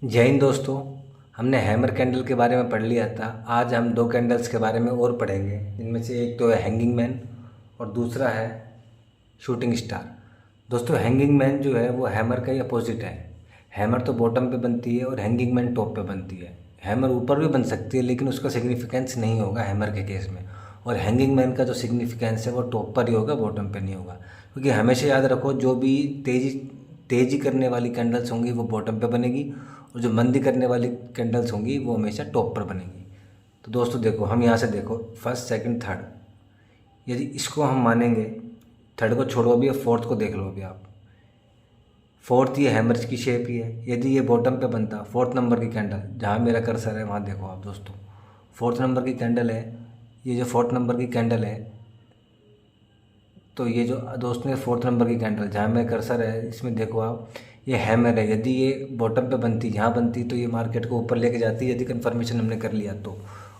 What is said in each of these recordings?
जय हिंद दोस्तों। हमने हैमर कैंडल के बारे में पढ़ लिया था। आज हम दो कैंडल्स के बारे में और पढ़ेंगे, जिनमें से एक तो है हैंगिंग मैन और दूसरा है शूटिंग स्टार। दोस्तों, हैंगिंग मैन जो है वो हैमर का ही अपोजिट है। हैमर तो बॉटम पे बनती है और हैंगिंग मैन टॉप पे बनती है। हैमर ऊपर भी बन सकती है, लेकिन उसका सिग्निफिकेंस नहीं होगा हैमर के केस में। और हैंगिंग मैन का जो सिग्निफिकेंस है वो टॉप पर ही होगा, बॉटम पे नहीं होगा। क्योंकि हमेशा याद रखो, जो भी तेजी तेजी करने वाली कैंडल्स होंगी वो बॉटम पे बनेगी, और जो मंदी करने वाली कैंडल्स होंगी वो हमेशा टॉप पर बनेगी। तो दोस्तों देखो, हम यहाँ से देखो फर्स्ट सेकंड थर्ड, यदि इसको हम मानेंगे, थर्ड को छोड़ो अभी, फोर्थ को देख लो अभी आप। फोर्थ ये हैमर की शेप ही है। यदि ये बॉटम पे बनता, फोर्थ नंबर की कैंडल, जहाँ मेरा कर्सर है वहाँ देखो आप दोस्तों, फोर्थ नंबर की कैंडल है। ये जो फोर्थ नंबर की कैंडल है, तो ये जो दोस्त ने फोर्थ नंबर की कैंडल, जहाँ मेरा कर्सर है इसमें देखो आप, ये हैमर है। यदि ये बॉटम पे बनती, यहाँ बनती, तो ये मार्केट को ऊपर लेके जाती, यदि कन्फर्मेशन हमने कर लिया तो।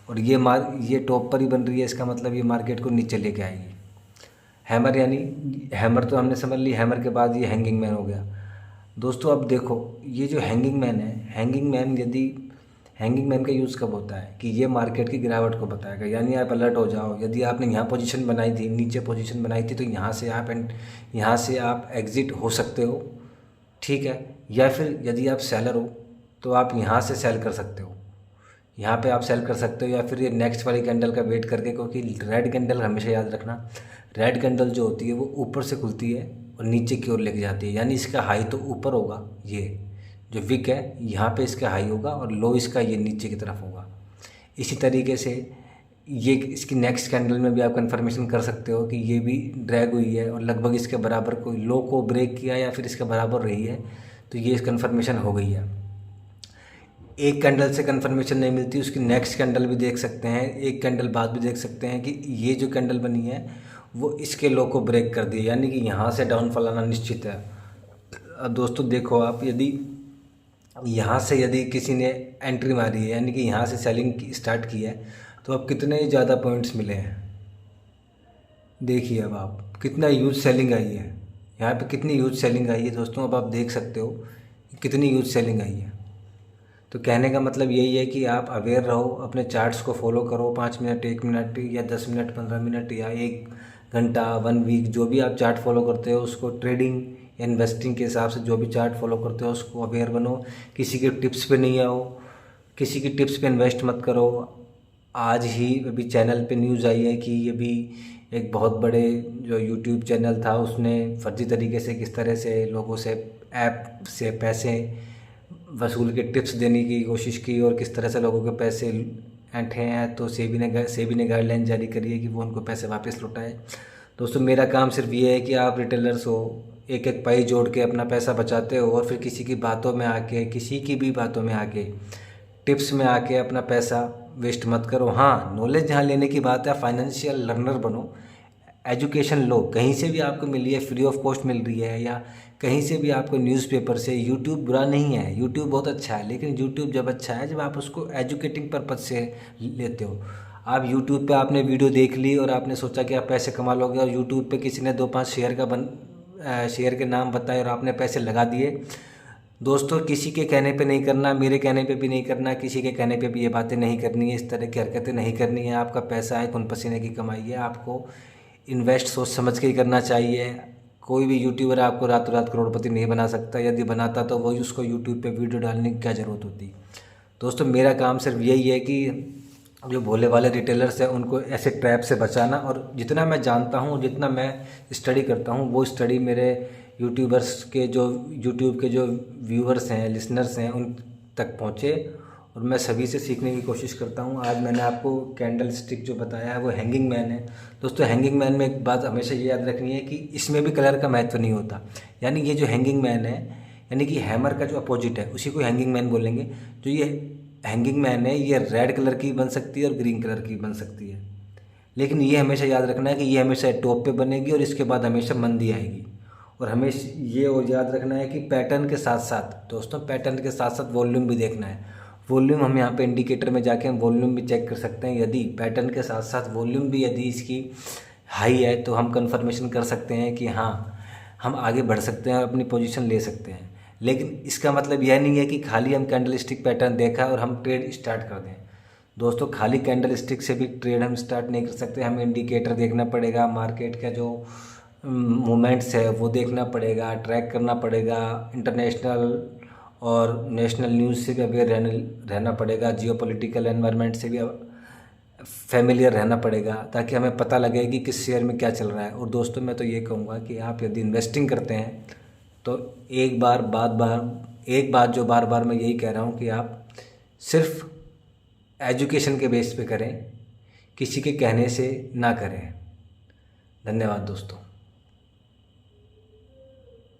और ये टॉप पर ही बन रही है, इसका मतलब ये मार्केट को नीचे लेके आएगी। हैमर यानी, हैमर तो हमने समझ ली, हैमर के बाद ये हैंगिंग मैन हो गया। दोस्तों अब देखो, ये जो हैंगिंग मैन है, हैंगिंग मैन यदि, हैंगिंग मैन का यूज़ कब होता है कि ये मार्केट की गिरावट को बताएगा। यानी आप अलर्ट हो जाओ, यदि आपने यहाँ पोजीशन बनाई थी, नीचे पोजीशन बनाई थी, तो यहाँ से आप एग्ज़िट हो सकते हो, ठीक है। या फिर यदि आप सेलर हो तो आप यहाँ से सेल कर सकते हो, यहाँ पे आप सेल कर सकते हो। या फिर ये नेक्स्ट वाली कैंडल का वेट करके, क्योंकि रेड कैंडल हमेशा याद रखना, रेड कैंडल जो होती है वो ऊपर से खुलती है और नीचे की ओर लेके जाती है। यानी इसका हाई तो ऊपर होगा, ये जो विक है यहाँ पे इसका हाई होगा, और लो इसका ये नीचे की तरफ होगा। इसी तरीके से ये इसकी नेक्स्ट कैंडल में भी आप कंफर्मेशन कर सकते हो कि ये भी ड्रैग हुई है और लगभग इसके बराबर कोई लो को ब्रेक किया या फिर इसके बराबर रही है, तो ये कंफर्मेशन हो गई है। एक कैंडल से कंफर्मेशन नहीं मिलती, उसकी नेक्स्ट कैंडल भी देख सकते हैं, एक कैंडल बाद भी देख सकते हैं कि ये जो कैंडल बनी है वो इसके लो को ब्रेक कर दिया, यानी कि यहाँ से डाउनफॉल आना निश्चित है। अब दोस्तों देखो आप, यदि यहाँ से यदि किसी ने एंट्री मारी है, यानी कि यहाँ से सेलिंग स्टार्ट की है, तो अब कितने ज़्यादा पॉइंट्स मिले हैं। देखिए अब आप, कितना यूज सेलिंग आई है, यहाँ पे कितनी यूज सेलिंग आई है दोस्तों। अब आप देख सकते हो कितनी यूज सेलिंग आई है। तो कहने का मतलब यही है कि आप अवेयर रहो, अपने चार्ट्स को फॉलो करो। 5 मिनट, 1 मिनट या 10 मिनट, 15 मिनट या 1 घंटा, 1 वीक, जो भी आप चार्ट फॉलो करते हो उसको, ट्रेडिंग या इन्वेस्टिंग के हिसाब से जो भी चार्ट फॉलो करते हो उसको अवेयर बनो। किसी के टिप्स पे नहीं आओ, किसी की टिप्स पे इन्वेस्ट मत करो। आज ही अभी चैनल पे न्यूज़ आई है कि अभी एक बहुत बड़े जो यूट्यूब चैनल था, उसने फर्जी तरीके से किस तरह से लोगों से ऐप से पैसे वसूल के टिप्स देने की कोशिश की, और किस तरह से लोगों के पैसे ऐंठे हैं। तो सेबी ने गाइडलाइन जारी करी है कि वो उनको पैसे वापस लौटाए। दोस्तों मेरा काम सिर्फ ये है कि आप रिटेलर्स हो, एक एक पाई जोड़ के अपना पैसा बचाते हो, और फिर किसी की बातों में आके, किसी की भी बातों में आके, टिप्स में आके अपना पैसा वेस्ट मत करो। हाँ, नॉलेज जहाँ लेने की बात है, फाइनेंशियल लर्नर बनो, एजुकेशन लो, कहीं से भी आपको मिल रही है, फ्री ऑफ कॉस्ट मिल रही है, या कहीं से भी आपको न्यूज़पेपर से। यूट्यूब बुरा नहीं है, यूट्यूब बहुत अच्छा है, लेकिन यूट्यूब जब अच्छा है जब आप उसको एजुकेटिंग पर्पज़ से लेते हो। आप यूट्यूब पे आपने वीडियो देख ली और आपने सोचा कि आप पैसे कमा लोगे, और यूट्यूब पे किसी ने 2-5 शेयर के नाम बताए और आपने पैसे लगा दिए। दोस्तों किसी के कहने पे नहीं करना, मेरे कहने पे भी नहीं करना, किसी के कहने पे भी ये बातें नहीं करनी है, इस तरह की हरकतें नहीं करनी है। आपका पैसा है, खून पसीने की कमाई है, आपको इन्वेस्ट सोच समझ के ही करना चाहिए। कोई भी यूट्यूबर आपको रातों रात करोड़पति नहीं बना सकता, यदि बनाता तो वही उसको यूट्यूब पे वीडियो डालने की क्या ज़रूरत होती। दोस्तों मेरा काम सिर्फ यही है कि जो भोले वाले रिटेलर्स हैं उनको ऐसे ट्रैप से बचाना, और जितना मैं जानता हूँ, जितना मैं स्टडी करता हूँ, वो स्टडी मेरे यूट्यूबर्स के जो यूट्यूब के जो व्यूअर्स हैं, लिसनर्स हैं, उन तक पहुँचे, और मैं सभी से सीखने की कोशिश करता हूँ। आज मैंने आपको कैंडल स्टिक जो बताया है वो हैंगिंग मैन है। दोस्तों हैंगिंग मैन में एक बात हमेशा ये याद रखनी है कि इसमें भी कलर का महत्व नहीं होता। यानी ये जो हैंगिंग मैन है, यानी कि हैमर का जो अपोजिट है उसी को हैंगिंग मैन बोलेंगे। जो ये हैंगिंग मैन है, ये रेड कलर की बन सकती है और ग्रीन कलर की बन सकती है, लेकिन ये हमेशा याद रखना है कि ये हमेशा टॉप पे बनेगी और इसके बाद हमेशा मंदी आएगी। और हमेशा ये और याद रखना है कि पैटर्न के साथ साथ, दोस्तों पैटर्न के साथ साथ वॉल्यूम भी देखना है। वॉल्यूम हम यहाँ पे इंडिकेटर में जाके हम वॉल्यूम भी चेक कर सकते हैं। यदि पैटर्न के साथ साथ वॉल्यूम भी यदि इसकी हाई है तो हम कंफर्मेशन कर सकते हैं कि हाँ, हम आगे बढ़ सकते हैं और अपनी पोजीशन ले सकते हैं। लेकिन इसका मतलब यह नहीं है कि खाली हम कैंडल स्टिक पैटर्न देखा और हम ट्रेड स्टार्ट कर दें। दोस्तों खाली कैंडल स्टिक से भी ट्रेड हम स्टार्ट नहीं कर सकते, हमें इंडिकेटर देखना पड़ेगा, मार्केट का जो मूवमेंट्स है वो देखना पड़ेगा, ट्रैक करना पड़ेगा, इंटरनेशनल और नेशनल न्यूज़ से भी अवेयर रहना पड़ेगा, जियोपॉलिटिकल एनवायरनमेंट से भी फैमिलियर रहना पड़ेगा, ताकि हमें पता लगे कि किस शेयर में क्या चल रहा है। और दोस्तों मैं तो ये कहूँगा कि आप यदि इन्वेस्टिंग करते हैं तो एक बात जो बार बार मैं यही कह रहा हूँ कि आप सिर्फ एजुकेशन के बेस पे करें, किसी के कहने से ना करें। धन्यवाद दोस्तों।